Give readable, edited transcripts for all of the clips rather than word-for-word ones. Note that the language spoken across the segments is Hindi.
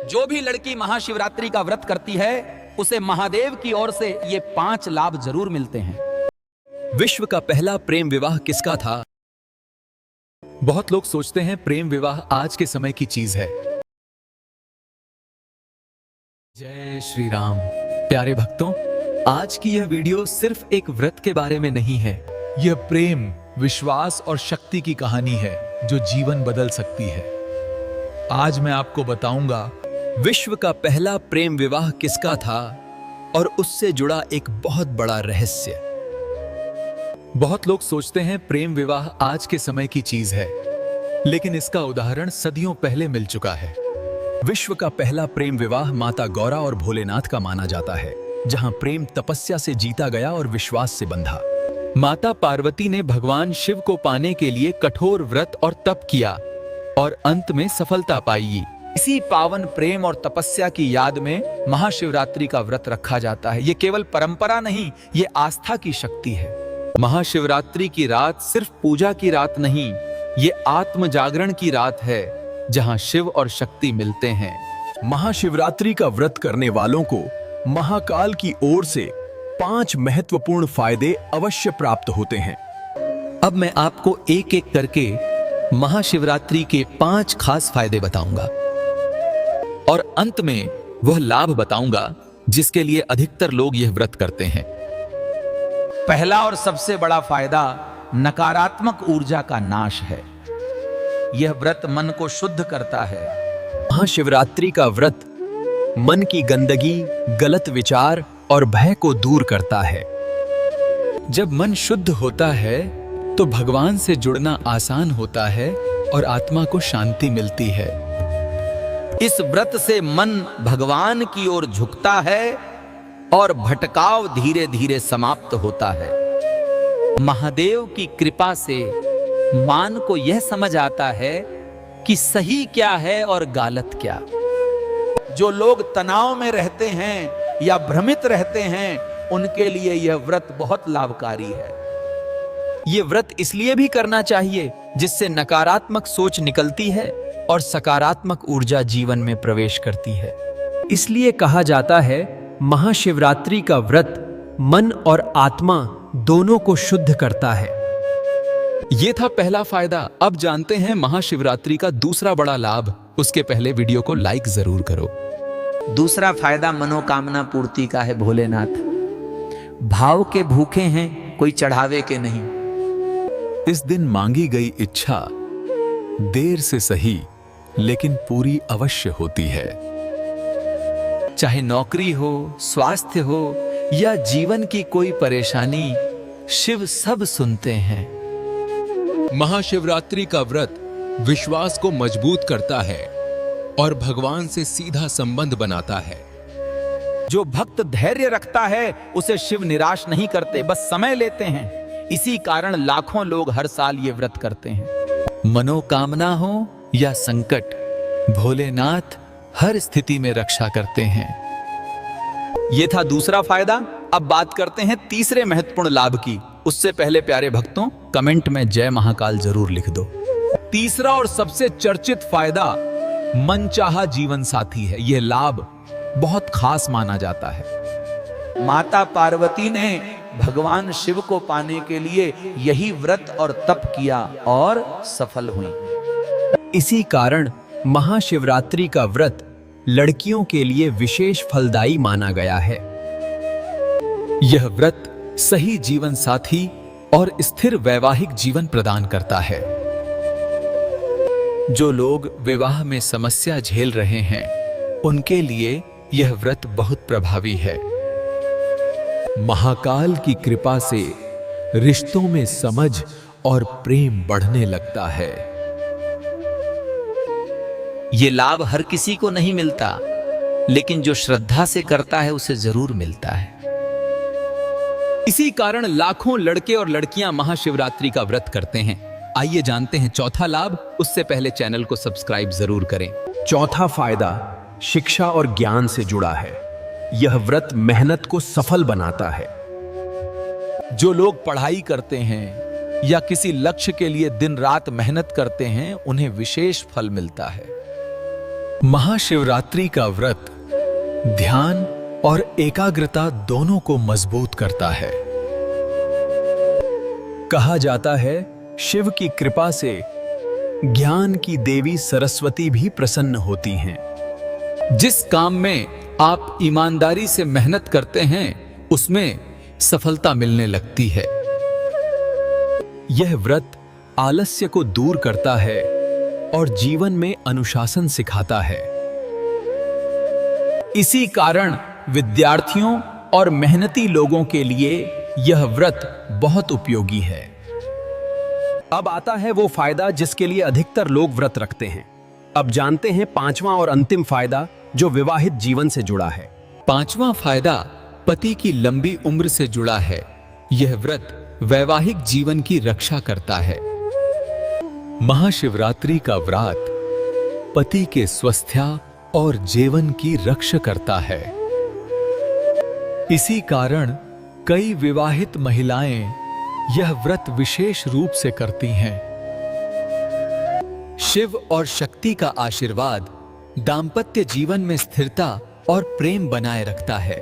जो भी लड़की महाशिवरात्रि का व्रत करती है उसे महादेव की ओर से ये 5 लाभ जरूर मिलते हैं। विश्व का पहला प्रेम विवाह किसका था? बहुत लोग सोचते हैं प्रेम विवाह आज के समय की चीज है। जय श्री राम। प्यारे भक्तों, आज की यह वीडियो सिर्फ एक व्रत के बारे में नहीं है। यह प्रेम, विश्वास और शक्ति की कहानी है जो जीवन बदल सकती है। आज मैं आपको बताऊंगा विश्व का पहला प्रेम विवाह किसका था और उससे जुड़ा एक बहुत बड़ा रहस्य। बहुत लोग सोचते हैं प्रेम विवाह आज के समय की चीज है, लेकिन इसका उदाहरण सदियों पहले मिल चुका है। विश्व का पहला प्रेम विवाह माता गौरा और भोलेनाथ का माना जाता है, जहां प्रेम तपस्या से जीता गया और विश्वास से बंधा। माता पार्वती ने भगवान शिव को पाने के लिए कठोर व्रत और तप किया और अंत में सफलता पाई। इसी पावन प्रेम और तपस्या की याद में महाशिवरात्रि का व्रत रखा जाता है। ये केवल परंपरा नहीं, ये आस्था की शक्ति है। महाशिवरात्रि की रात सिर्फ पूजा की रात नहीं, ये आत्म जागरण की रात है, जहां शिव और शक्ति मिलते हैं। महाशिवरात्रि का व्रत करने वालों को महाकाल की ओर से 5 महत्वपूर्ण फायदे अवश्य प्राप्त होते हैं। अब मैं आपको एक एक करके महाशिवरात्रि के 5 खास फायदे बताऊंगा और अंत में वह लाभ बताऊंगा जिसके लिए अधिकतर लोग यह व्रत करते हैं। पहला और सबसे बड़ा फायदा नकारात्मक ऊर्जा का नाश है। यह व्रत मन को शुद्ध करता है। महाशिवरात्रि का व्रत मन की गंदगी, गलत विचार और भय को दूर करता है। जब मन शुद्ध होता है तो भगवान से जुड़ना आसान होता है और आत्मा को शांति मिलती है। इस व्रत से मन भगवान की ओर झुकता है और भटकाव धीरे धीरे समाप्त होता है। महादेव की कृपा से मान को यह समझ आता है कि सही क्या है और गलत क्या। जो लोग तनाव में रहते हैं या भ्रमित रहते हैं, उनके लिए यह व्रत बहुत लाभकारी है। यह व्रत इसलिए भी करना चाहिए जिससे नकारात्मक सोच निकलती है और सकारात्मक ऊर्जा जीवन में प्रवेश करती है। इसलिए कहा जाता है महाशिवरात्रि का व्रत मन और आत्मा दोनों को शुद्ध करता है। यह था पहला फायदा। अब जानते हैं महाशिवरात्रि का दूसरा बड़ा लाभ। उसके पहले वीडियो को लाइक जरूर करो। दूसरा फायदा मनोकामना पूर्ति का है। भोलेनाथ भाव के भूखे हैं, कोई चढ़ावे के नहीं। इस दिन मांगी गई इच्छा देर से सही लेकिन पूरी अवश्य होती है। चाहे नौकरी हो, स्वास्थ्य हो या जीवन की कोई परेशानी, शिव सब सुनते हैं। महाशिवरात्रि का व्रत विश्वास को मजबूत करता है और भगवान से सीधा संबंध बनाता है। जो भक्त धैर्य रखता है उसे शिव निराश नहीं करते, बस समय लेते हैं। इसी कारण लाखों लोग हर साल ये व्रत करते हैं। मनोकामना हो या संकट, भोलेनाथ हर स्थिति में रक्षा करते हैं। यह था दूसरा फायदा। अब बात करते हैं तीसरे महत्वपूर्ण लाभ की। उससे पहले प्यारे भक्तों, कमेंट में जय महाकाल जरूर लिख दो। तीसरा और सबसे चर्चित फायदा मनचाहा जीवन साथी है। यह लाभ बहुत खास माना जाता है। माता पार्वती ने भगवान शिव को पाने के लिए यही व्रत और तप किया और सफल हुई। इसी कारण महाशिवरात्रि का व्रत लड़कियों के लिए विशेष फलदायी माना गया है। यह व्रत सही जीवन साथी और स्थिर वैवाहिक जीवन प्रदान करता है। जो लोग विवाह में समस्या झेल रहे हैं, उनके लिए यह व्रत बहुत प्रभावी है। महाकाल की कृपा से रिश्तों में समझ और प्रेम बढ़ने लगता है। ये लाभ हर किसी को नहीं मिलता, लेकिन जो श्रद्धा से करता है उसे जरूर मिलता है। इसी कारण लाखों लड़के और लड़कियां महाशिवरात्रि का व्रत करते हैं। आइए जानते हैं चौथा लाभ। उससे पहले चैनल को सब्सक्राइब जरूर करें। चौथा फायदा शिक्षा और ज्ञान से जुड़ा है। यह व्रत मेहनत को सफल बनाता है। जो लोग पढ़ाई करते हैं या किसी लक्ष्य के लिए दिन रात मेहनत करते हैं, उन्हें विशेष फल मिलता है। महाशिवरात्रि का व्रत ध्यान और एकाग्रता दोनों को मजबूत करता है। कहा जाता है शिव की कृपा से ज्ञान की देवी सरस्वती भी प्रसन्न होती हैं। जिस काम में आप ईमानदारी से मेहनत करते हैं उसमें सफलता मिलने लगती है। यह व्रत आलस्य को दूर करता है और जीवन में अनुशासन सिखाता है। इसी कारण विद्यार्थियों और मेहनती लोगों के लिए यह व्रत बहुत उपयोगी है। अब आता है वो फायदा जिसके लिए अधिकतर लोग व्रत रखते हैं। अब जानते हैं पांचवा और अंतिम फायदा जो विवाहित जीवन से जुड़ा है। पांचवा फायदा पति की लंबी उम्र से जुड़ा है। यह व्रत वैवाहिक जीवन की रक्षा करता है। महाशिवरात्रि का व्रत पति के स्वास्थ्य और जीवन की रक्षा करता है। इसी कारण कई विवाहित महिलाएं यह व्रत विशेष रूप से करती हैं। शिव और शक्ति का आशीर्वाद दाम्पत्य जीवन में स्थिरता और प्रेम बनाए रखता है।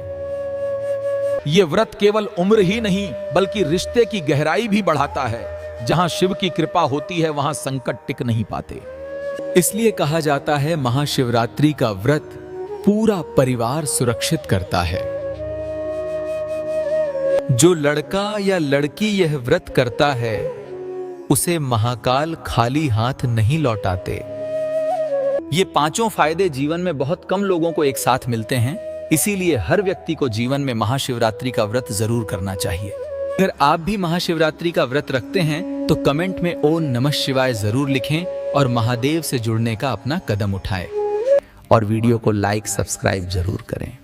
ये व्रत केवल उम्र ही नहीं बल्कि रिश्ते की गहराई भी बढ़ाता है। जहां शिव की कृपा होती है वहां संकट टिक नहीं पाते। इसलिए कहा जाता है महाशिवरात्रि का व्रत पूरा परिवार सुरक्षित करता है। जो लड़का या लड़की यह व्रत करता है उसे महाकाल खाली हाथ नहीं लौटाते। ये पांचों फायदे जीवन में बहुत कम लोगों को एक साथ मिलते हैं, इसीलिए हर व्यक्ति को जीवन में महाशिवरात्रि का व्रत जरूर करना चाहिए। अगर आप भी महाशिवरात्रि का व्रत रखते हैं तो कमेंट में ओम नमः शिवाय जरूर लिखें और महादेव से जुड़ने का अपना कदम उठाएं। और वीडियो को लाइक सब्सक्राइब जरूर करें।